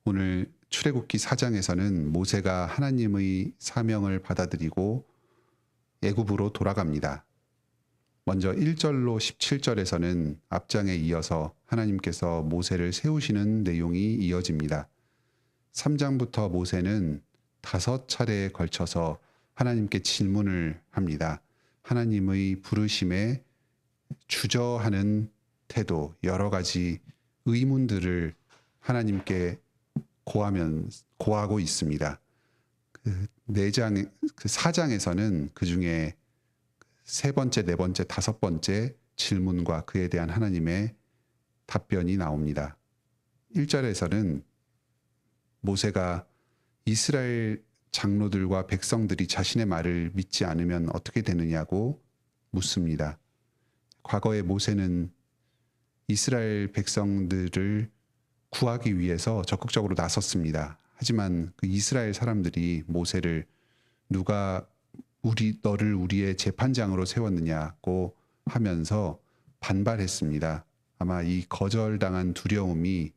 오늘 출애굽기 4장에서는 모세가 하나님의 사명을 받아들이고 애굽으로 돌아갑니다. 먼저 1절로 17절에서는 앞장에 이어서 하나님께서 모세를 세우시는 내용이 이어집니다. 3장부터 모세는 5차례에 걸쳐서 하나님께 질문을 합니다. 하나님의 부르심에 주저하는 태도, 여러 가지 의문들을 하나님께 고하고 있습니다. 그 4장에서는 그 중에 세 번째, 네 번째, 다섯 번째 질문과 그에 대한 하나님의 답변이 나옵니다. 1절에서는 모세가 이스라엘 장로들과 백성들이 자신의 말을 믿지 않으면 어떻게 되느냐고 묻습니다. 과거에 모세는 이스라엘 백성들을 구하기 위해서 적극적으로 나섰습니다. 하지만 그 이스라엘 사람들이 모세를 누가 너를 우리의 재판장으로 세웠느냐고 하면서 반발했습니다. 아마 이 거절당한 두려움이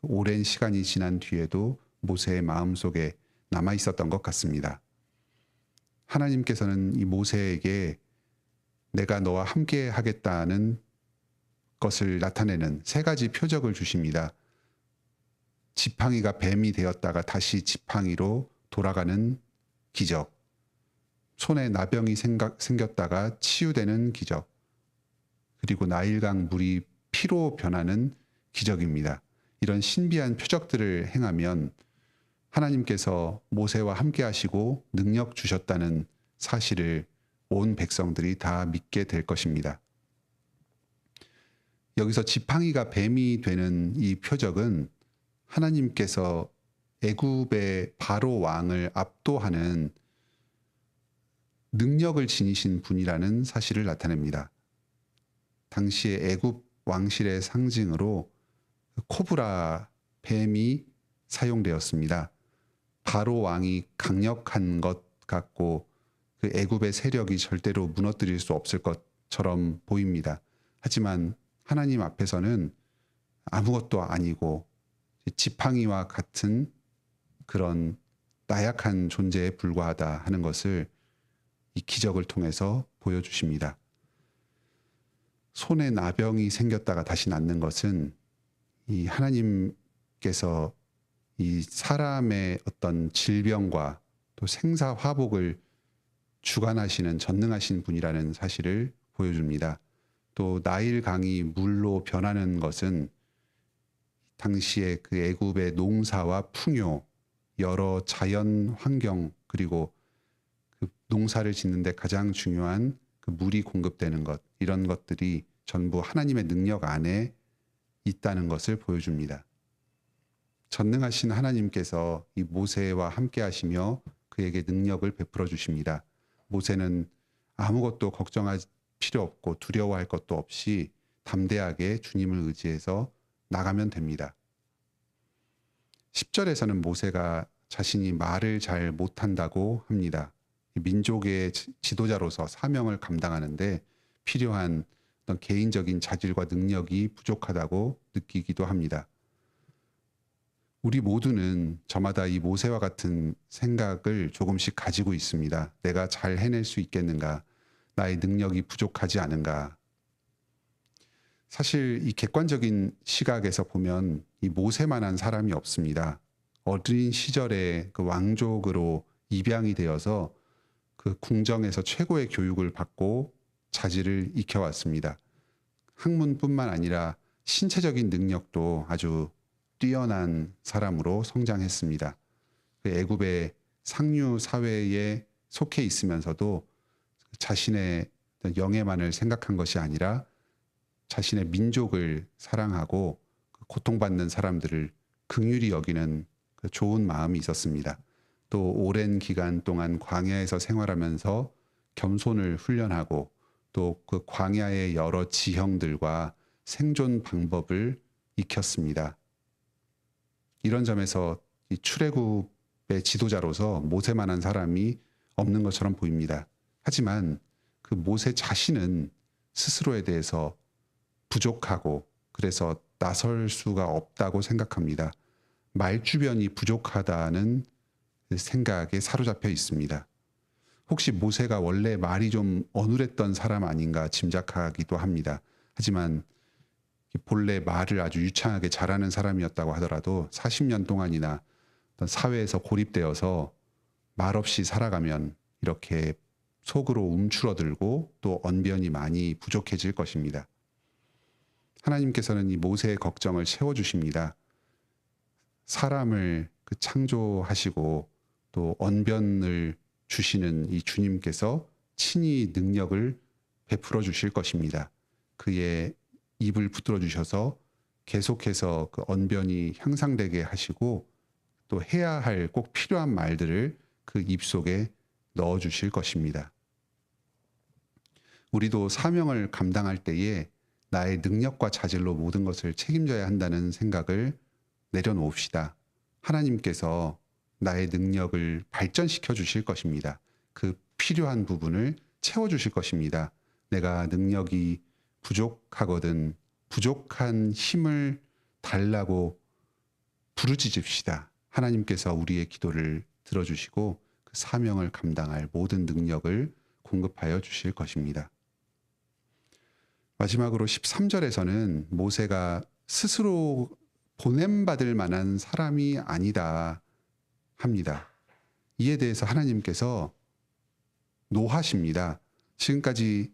오랜 시간이 지난 뒤에도 모세의 마음속에 남아 있었던 것 같습니다. 하나님께서는 이 모세에게 내가 너와 함께 하겠다는 것을 나타내는 세 가지 표적을 주십니다. 지팡이가 뱀이 되었다가 다시 지팡이로 돌아가는 기적, 손에 나병이 생겼다가 치유되는 기적, 그리고 나일강 물이 피로 변하는 기적입니다. 이런 신비한 표적들을 행하면 하나님께서 모세와 함께 하시고 능력 주셨다는 사실을 온 백성들이 다 믿게 될 것입니다. 여기서 지팡이가 뱀이 되는 이 표적은 하나님께서 애굽의 바로 왕을 압도하는 능력을 지니신 분이라는 사실을 나타냅니다. 당시에 애굽 왕실의 상징으로 코브라 뱀이 사용되었습니다. 바로 왕이 강력한 것 같고 그 애굽의 세력이 절대로 무너뜨릴 수 없을 것처럼 보입니다. 하지만 하나님 앞에서는 아무것도 아니고 지팡이와 같은 그런 나약한 존재에 불과하다 하는 것을 이 기적을 통해서 보여주십니다. 손에 나병이 생겼다가 다시 낫는 것은 이 하나님께서 이 사람의 어떤 질병과 또 생사화복을 주관하시는 전능하신 분이라는 사실을 보여줍니다. 또 나일 강이 물로 변하는 것은 당시에 그 애굽의 농사와 풍요, 여러 자연 환경, 그리고 그 농사를 짓는데 가장 중요한 그 물이 공급되는 것, 이런 것들이 전부 하나님의 능력 안에 있다는 것을 보여줍니다. 전능하신 하나님께서 이 모세와 함께 하시며 그에게 능력을 베풀어 주십니다. 모세는 아무것도 걱정할 필요 없고 두려워할 것도 없이 담대하게 주님을 의지해서 나가면 됩니다. 10절에서는 모세가 자신이 말을 잘 못한다고 합니다. 민족의 지도자로서 사명을 감당하는데 필요한 어떤 개인적인 자질과 능력이 부족하다고 느끼기도 합니다. 우리 모두는 저마다 이 모세와 같은 생각을 조금씩 가지고 있습니다. 내가 잘 해낼 수 있겠는가? 나의 능력이 부족하지 않은가? 사실 이 객관적인 시각에서 보면 이 모세만한 사람이 없습니다. 어린 시절에 그 왕족으로 입양이 되어서 그 궁정에서 최고의 교육을 받고 자질을 익혀왔습니다. 학문뿐만 아니라 신체적인 능력도 아주 뛰어난 사람으로 성장했습니다. 그 애굽의 상류 사회에 속해 있으면서도 자신의 영예만을 생각한 것이 아니라 자신의 민족을 사랑하고 고통받는 사람들을 긍휼히 여기는 그 좋은 마음이 있었습니다. 또 오랜 기간 동안 광야에서 생활하면서 겸손을 훈련하고 또 그 광야의 여러 지형들과 생존 방법을 익혔습니다. 이런 점에서 이 출애굽의 지도자로서 모세만한 사람이 없는 것처럼 보입니다. 하지만 그 모세 자신은 스스로에 대해서 부족하고 그래서 나설 수가 없다고 생각합니다. 말주변이 부족하다는 생각에 사로잡혀 있습니다. 혹시 모세가 원래 말이 좀 어눌했던 사람 아닌가 짐작하기도 합니다. 하지만 본래 말을 아주 유창하게 잘하는 사람이었다고 하더라도 40년 동안이나 어떤 사회에서 고립되어서 말없이 살아가면 이렇게 속으로 움츠러들고 또 언변이 많이 부족해질 것입니다. 하나님께서는 이 모세의 걱정을 채워주십니다. 사람을 창조하시고 또 언변을 주시는 이 주님께서 친히 능력을 베풀어 주실 것입니다. 그의 입을 붙들어 주셔서 계속해서 그 언변이 향상되게 하시고 또 해야 할 꼭 필요한 말들을 그 입속에 넣어 주실 것입니다. 우리도 사명을 감당할 때에 나의 능력과 자질로 모든 것을 책임져야 한다는 생각을 내려놓읍시다. 하나님께서 나의 능력을 발전시켜 주실 것입니다. 그 필요한 부분을 채워 주실 것입니다. 내가 능력이 부족하거든 부족한 힘을 달라고 부르짖읍시다. 하나님께서 우리의 기도를 들어주시고 그 사명을 감당할 모든 능력을 공급하여 주실 것입니다. 마지막으로 13절에서는 모세가 스스로 보냄받을 만한 사람이 아니다 합니다. 이에 대해서 하나님께서 노하십니다. 지금까지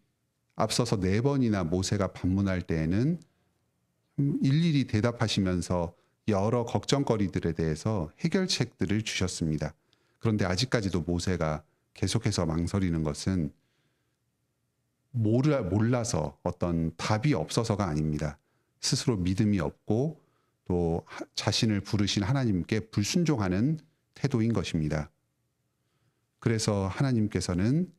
앞서서 4번이나 모세가 방문할 때에는 일일이 대답하시면서 여러 걱정거리들에 대해서 해결책들을 주셨습니다. 그런데 아직까지도 모세가 계속해서 망설이는 것은 몰라서 어떤 답이 없어서가 아닙니다. 스스로 믿음이 없고 또 자신을 부르신 하나님께 불순종하는 태도인 것입니다. 그래서 하나님께서는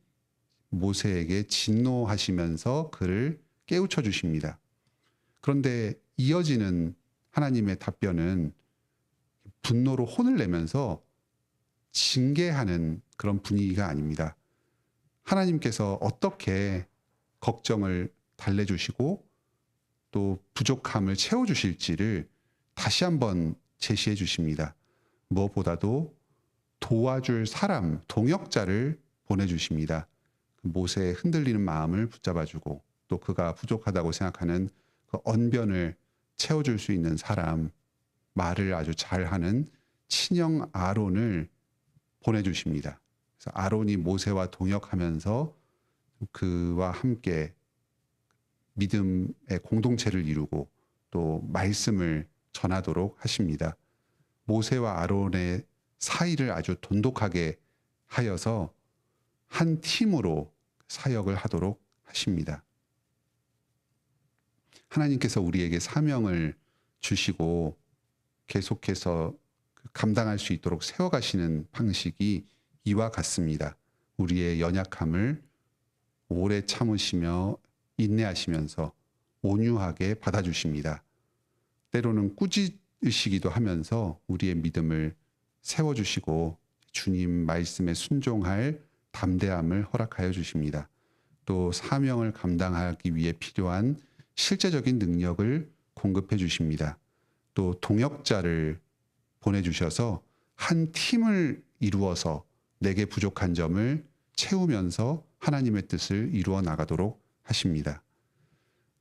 모세에게 진노하시면서 그를 깨우쳐 주십니다. 그런데 이어지는 하나님의 답변은 분노로 혼을 내면서 징계하는 그런 분위기가 아닙니다. 하나님께서 어떻게 걱정을 달래주시고 또 부족함을 채워주실지를 다시 한번 제시해 주십니다. 무엇보다도 도와줄 사람, 동역자를 보내주십니다. 모세의 흔들리는 마음을 붙잡아주고 또 그가 부족하다고 생각하는 그 언변을 채워줄 수 있는 사람, 말을 아주 잘하는 친형 아론을 보내주십니다. 그래서 아론이 모세와 동역하면서 그와 함께 믿음의 공동체를 이루고 또 말씀을 전하도록 하십니다. 모세와 아론의 사이를 아주 돈독하게 하여서 한 팀으로 사역을 하도록 하십니다. 하나님께서 우리에게 사명을 주시고 계속해서 감당할 수 있도록 세워가시는 방식이 이와 같습니다. 우리의 연약함을 오래 참으시며 인내하시면서 온유하게 받아주십니다. 때로는 꾸짖으시기도 하면서 우리의 믿음을 세워주시고 주님 말씀에 순종할 담대함을 허락하여 주십니다. 또 사명을 감당하기 위해 필요한 실제적인 능력을 공급해 주십니다. 또 동역자를 보내주셔서 한 팀을 이루어서 내게 부족한 점을 채우면서 하나님의 뜻을 이루어 나가도록 하십니다.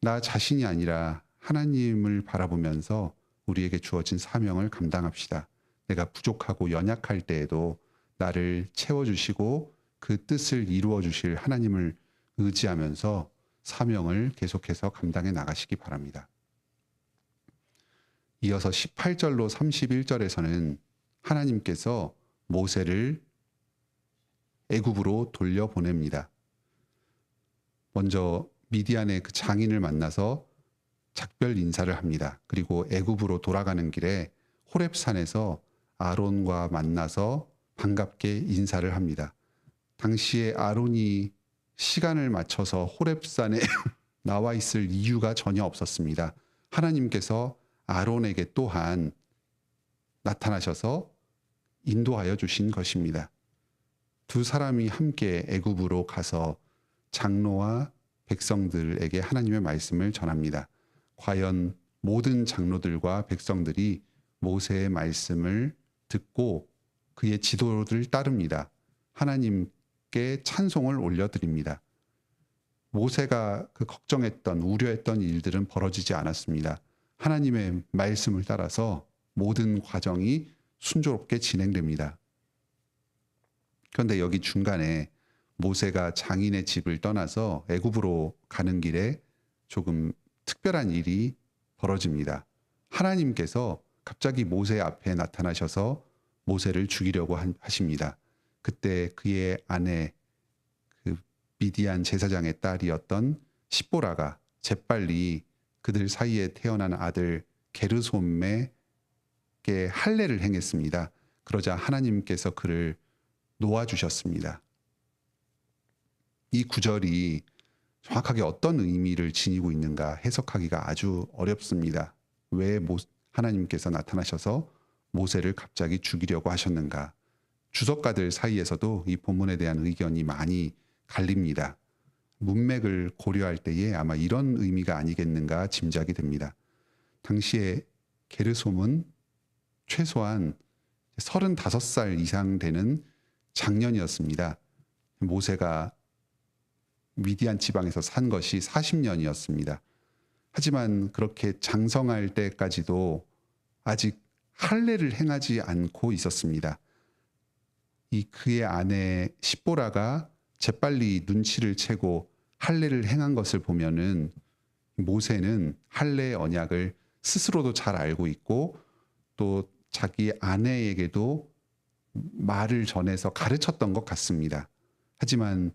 나 자신이 아니라 하나님을 바라보면서 우리에게 주어진 사명을 감당합시다. 내가 부족하고 연약할 때에도 나를 채워주시고 그 뜻을 이루어 주실 하나님을 의지하면서 사명을 계속해서 감당해 나가시기 바랍니다. 이어서 18절로 31절에서는 하나님께서 모세를 애굽으로 돌려보냅니다. 먼저 미디안의 그 장인을 만나서 작별 인사를 합니다. 그리고 애굽으로 돌아가는 길에 호렙산에서 아론과 만나서 반갑게 인사를 합니다. 당시에 아론이 시간을 맞춰서 호렙산에 나와 있을 이유가 전혀 없었습니다. 하나님께서 아론에게 또한 나타나셔서 인도하여 주신 것입니다. 두 사람이 함께 애굽으로 가서 장로와 백성들에게 하나님의 말씀을 전합니다. 과연 모든 장로들과 백성들이 모세의 말씀을 듣고 그의 지도를 따릅니다. 하나님께 찬송을 올려드립니다. 모세가 그 걱정했던, 우려했던 일들은 벌어지지 않았습니다. 하나님의 말씀을 따라서 모든 과정이 순조롭게 진행됩니다. 그런데 여기 중간에 모세가 장인의 집을 떠나서 애굽으로 가는 길에 조금 특별한 일이 벌어집니다. 하나님께서 갑자기 모세 앞에 나타나셔서 모세를 죽이려고 하십니다. 그때 그의 아내, 그 미디안 제사장의 딸이었던 십보라가 재빨리 그들 사이에 태어난 아들 게르솜에게 할례를 행했습니다. 그러자 하나님께서 그를 놓아주셨습니다. 이 구절이 정확하게 어떤 의미를 지니고 있는가 해석하기가 아주 어렵습니다. 왜 하나님께서 나타나셔서 모세를 갑자기 죽이려고 하셨는가? 주석가들 사이에서도 이 본문에 대한 의견이 많이 갈립니다. 문맥을 고려할 때에 아마 이런 의미가 아니겠는가 짐작이 됩니다. 당시에 게르솜은 최소한 35살 이상 되는 장년이었습니다. 모세가 미디안 지방에서 산 것이 40년이었습니다. 하지만 그렇게 장성할 때까지도 아직 할례를 행하지 않고 있었습니다. 그의 아내 십보라가 재빨리 눈치를 채고 할례를 행한 것을 보면은 모세는 할례의 언약을 스스로도 잘 알고 있고 또 자기 아내에게도 말을 전해서 가르쳤던 것 같습니다. 하지만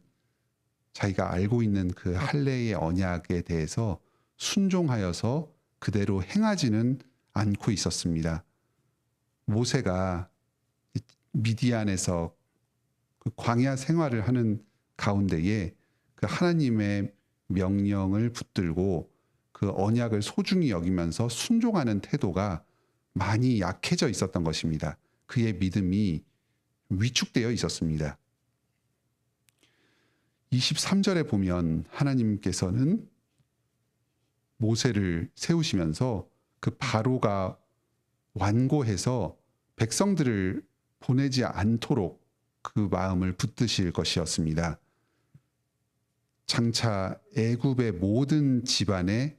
자기가 알고 있는 그 할례의 언약에 대해서 순종하여서 그대로 행하지는 않고 있었습니다. 모세가 미디안에서 그 광야 생활을 하는 가운데에 그 하나님의 명령을 붙들고 그 언약을 소중히 여기면서 순종하는 태도가 많이 약해져 있었던 것입니다. 그의 믿음이 위축되어 있었습니다. 23절에 보면 하나님께서는 모세를 세우시면서 그 바로가 완고해서 백성들을 보내지 않도록 그 마음을 붙드실 것이었습니다. 장차 애굽의 모든 집안의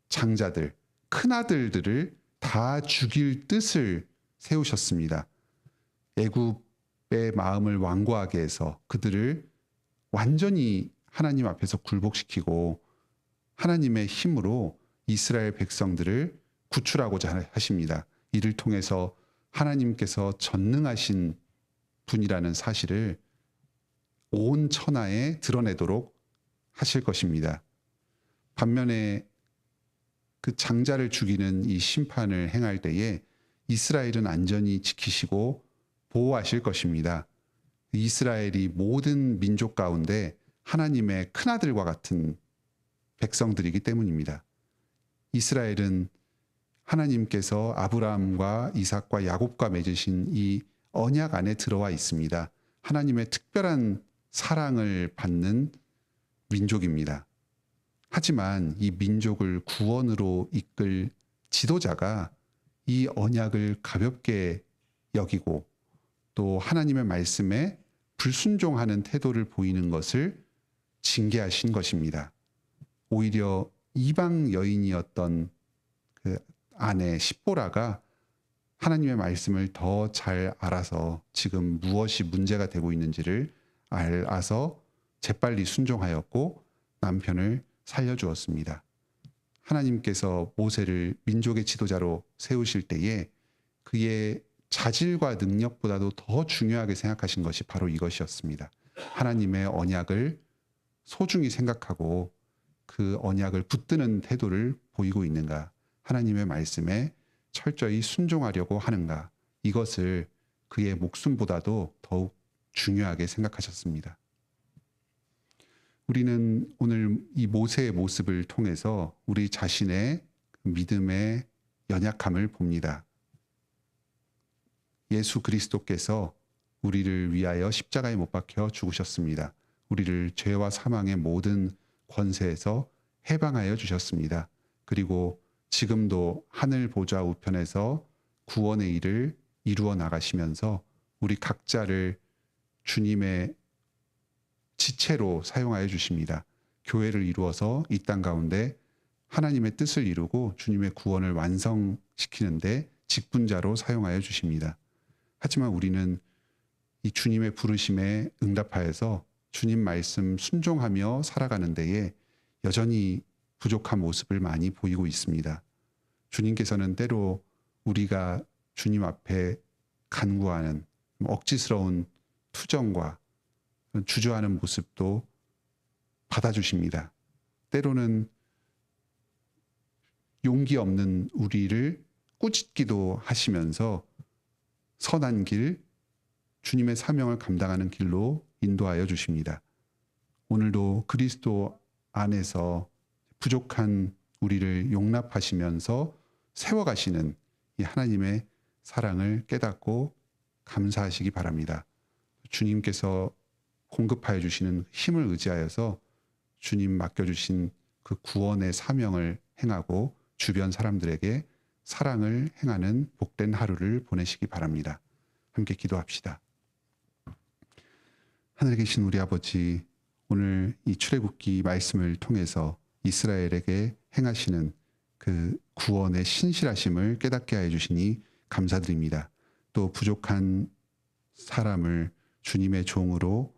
장자들, 큰아들들을 다 죽일 뜻을 세우셨습니다. 애굽의 마음을 완고하게 해서 그들을 완전히 하나님 앞에서 굴복시키고 하나님의 힘으로 이스라엘 백성들을 구출하고자 하십니다. 이를 통해서 하나님께서 전능하신 분이라는 사실을 온 천하에 드러내도록 하실 것입니다. 반면에 그 장자를 죽이는 이 심판을 행할 때에 이스라엘은 안전히 지키시고 보호하실 것입니다. 이스라엘이 모든 민족 가운데 하나님의 큰아들과 같은 백성들이기 때문입니다. 이스라엘은 하나님께서 아브라함과 이삭과 야곱과 맺으신 이 언약 안에 들어와 있습니다. 하나님의 특별한 사랑을 받는 민족입니다. 하지만 이 민족을 구원으로 이끌 지도자가 이 언약을 가볍게 여기고 또 하나님의 말씀에 불순종하는 태도를 보이는 것을 징계하신 것입니다. 오히려 이방 여인이었던 그 아내 십보라가 하나님의 말씀을 더 잘 알아서 지금 무엇이 문제가 되고 있는지를 알아서 재빨리 순종하였고 남편을 살려주었습니다. 하나님께서 모세를 민족의 지도자로 세우실 때에 그의 자질과 능력보다도 더 중요하게 생각하신 것이 바로 이것이었습니다. 하나님의 언약을 소중히 생각하고 그 언약을 붙드는 태도를 보이고 있는가, 하나님의 말씀에 철저히 순종하려고 하는가, 이것을 그의 목숨보다도 더욱 중요하게 생각하셨습니다. 우리는 오늘 이 모세의 모습을 통해서 우리 자신의 믿음의 연약함을 봅니다. 예수 그리스도께서 우리를 위하여 십자가에 못 박혀 죽으셨습니다. 우리를 죄와 사망의 모든 권세에서 해방하여 주셨습니다. 그리고 지금도 하늘 보좌 우편에서 구원의 일을 이루어 나가시면서 우리 각자를 주님의 지체로 사용하여 주십니다. 교회를 이루어서 이 땅 가운데 하나님의 뜻을 이루고 주님의 구원을 완성시키는데 직분자로 사용하여 주십니다. 하지만 우리는 이 주님의 부르심에 응답하여서 주님 말씀 순종하며 살아가는 데에 여전히 부족한 모습을 많이 보이고 있습니다. 주님께서는 때로 우리가 주님 앞에 간구하는 억지스러운 투정과 주저하는 모습도 받아주십니다. 때로는 용기 없는 우리를 꾸짖기도 하시면서 선한 길, 주님의 사명을 감당하는 길로 인도하여 주십니다. 오늘도 그리스도 안에서 부족한 우리를 용납하시면서 세워가시는 이 하나님의 사랑을 깨닫고 감사하시기 바랍니다. 주님께서 공급하여 주시는 힘을 의지하여서 주님 맡겨주신 그 구원의 사명을 행하고 주변 사람들에게 사랑을 행하는 복된 하루를 보내시기 바랍니다. 함께 기도합시다. 하늘에 계신 우리 아버지, 오늘 이 출애굽기 말씀을 통해서 이스라엘에게 행하시는 그 구원의 신실하심을 깨닫게 하여 주시니 감사드립니다. 또 부족한 사람을 주님의 종으로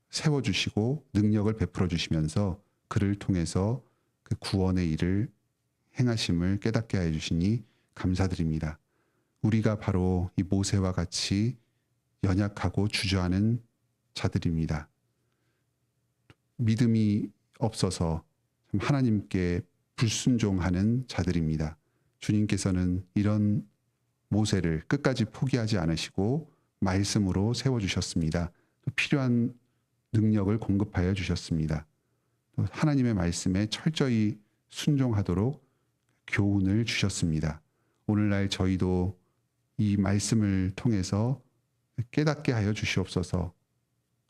세워주시고 능력을 베풀어 주시면서 그를 통해서 그 구원의 일을 행하심을 깨닫게 하여 주시니 감사드립니다. 우리가 바로 이 모세와 같이 연약하고 주저하는 자들입니다. 믿음이 없어서 하나님께 불순종하는 자들입니다. 주님께서는 이런 모세를 끝까지 포기하지 않으시고 말씀으로 세워주셨습니다. 또 필요한 능력을 공급하여 주셨습니다. 또 하나님의 말씀에 철저히 순종하도록 교훈을 주셨습니다. 오늘날 저희도 이 말씀을 통해서 깨닫게 하여 주시옵소서.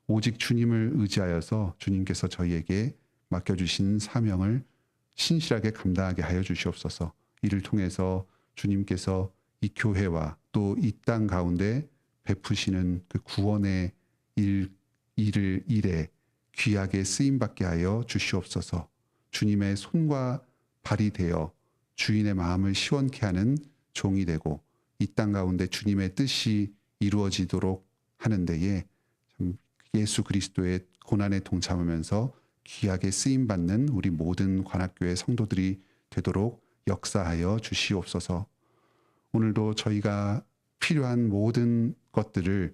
오직 주님을 의지하여서 주님께서 저희에게 맡겨주신 사명을 신실하게 감당하게 하여 주시옵소서. 이를 통해서 주님께서 이 교회와 또 이 땅 가운데 베푸시는 그 구원의 일에 귀하게 쓰임받게 하여 주시옵소서. 주님의 손과 발이 되어 주인의 마음을 시원케 하는 종이 되고 이 땅 가운데 주님의 뜻이 이루어지도록 하는 데에 예수 그리스도의 고난에 동참하면서 귀하게 쓰임받는 우리 모든 관악교회 성도들이 되도록 역사하여 주시옵소서. 오늘도 저희가 필요한 모든 것들을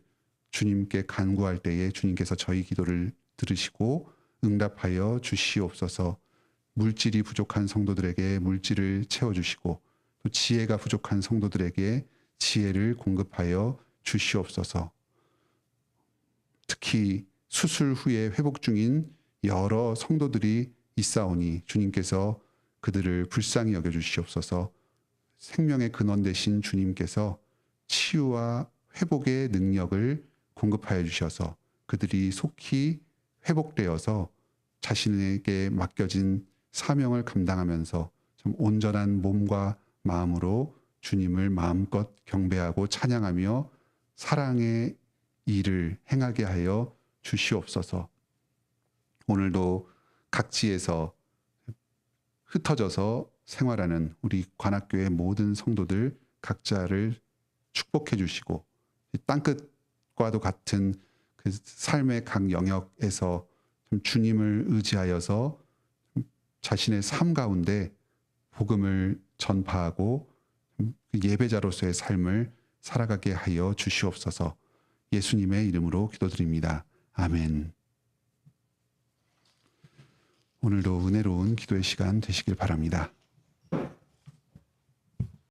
주님께 간구할 때에 주님께서 저희 기도를 들으시고 응답하여 주시옵소서. 물질이 부족한 성도들에게 물질을 채워주시고 또 지혜가 부족한 성도들에게 지혜를 공급하여 주시옵소서. 특히 수술 후에 회복 중인 여러 성도들이 있사오니 주님께서 그들을 불쌍히 여겨주시옵소서. 생명의 근원 되신 주님께서 치유와 회복의 능력을 공급하여 주셔서 그들이 속히 회복되어서 자신에게 맡겨진 사명을 감당하면서 좀 온전한 몸과 마음으로 주님을 마음껏 경배하고 찬양하며 사랑의 일을 행하게 하여 주시옵소서. 오늘도 각지에서 흩어져서 생활하는 우리 관악교회 모든 성도들 각자를 축복해 주시고 땅끝과도 같은 그 삶의 각 영역에서 주님을 의지하여서 자신의 삶 가운데 복음을 전파하고 예배자로서의 삶을 살아가게 하여 주시옵소서. 예수님의 이름으로 기도드립니다. 아멘. 오늘도 은혜로운 기도의 시간 되시길 바랍니다.